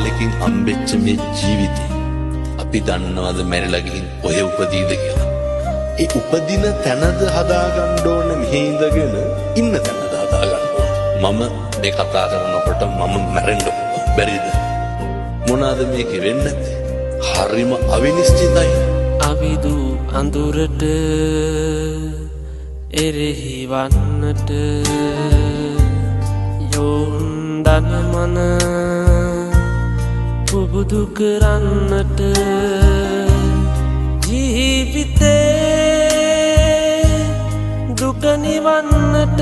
කාලෙකින් හම්බෙච්ච මේ ජීවිතේ අපි දන්නවද මැරිලා ගිහින් ඔය උපදීද කියලා? ඒ උපදින තැනද හදාගන්න ඕනේ, මෙහෙ ඉඳගෙන ඉන්න තැනද හදාගන්න ඕනේ. මම මේ කතා කරනකොට මම මැරෙන්න බැරිද? මොනවාද මේකේ වෙන්නේ නැත්තේ? හරිම අවිනිශ්චිතයි. අවිදු අඳුරට එරෙහි වන්නට යොන්දන මන පුබුදු කරන්නට ජීවිතේ දුක නිවන්නට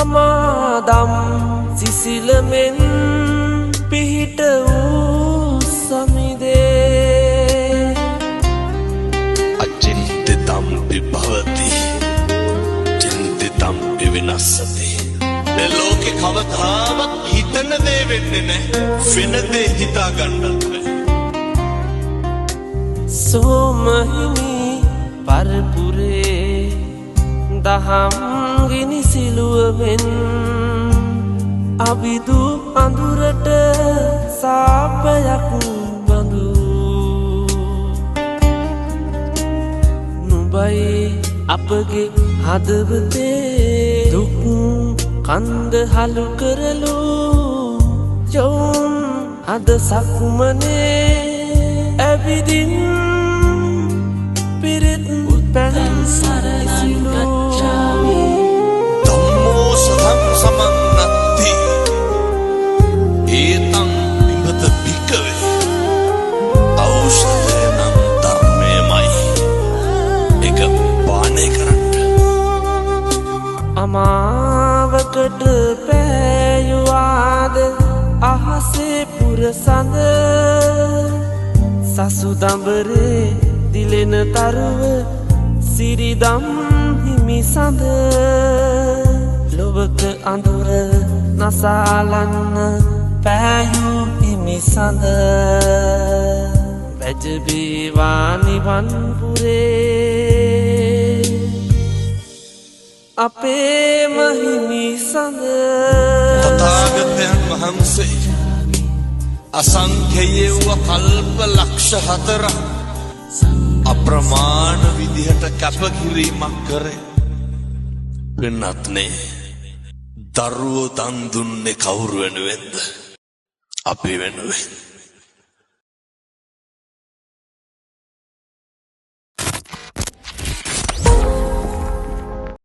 අමාදම් සිසිලමෙන් පිහිට වූ සමිදේ අචින්තිතම්පි භවති චින්තිතම්පි විනස්සති. මේ ලෝකේ කවදාවත් හිතන දේ වෙන්නේ නැහැ, වෙන දේ හිතා ගන්නත් බැහැ. සෝමහිමි පරපුරේ දහම් ගිනි සිලුවෙන් අවිදු අඳුරට සාපයක් බඳු නුඹයි අපගේ හදවතේ දුක් කන්ද හලු කරලු යොවුන් අද සක්මනේ ඇවිදින් පිරිත් පැන් සරණං ගච්ඡාමි ධම්මෝ සදං සමන්නත්ති ඒතං විමත භික්ඛවේ ඖෂධේනං ධර්මේමයි. එක පානේ කරන්න. අමාවකට පෑයුවාද අහසේ පුරසඳ සසුදඹරේ දිලෙන තරුව සිරිදම් හිමි සඳ ලොවක අඳුර නසාලන්න පෑයු හිමි සඳ වැජබේවා නිවන් පුරේ අපේ මහිමි සඳ. තථාගතයන් වහන්සේ අසංඛ්‍යය වූ කල්ප ලක්ෂ 4 අප්‍රමාණ විදිහට කැපකිරීමක් කරේ. වෙනත්නේ දරුවෝ දන් දුන්නේ කවුරු වෙනුවෙන්ද? අපි වෙනුවෙන්.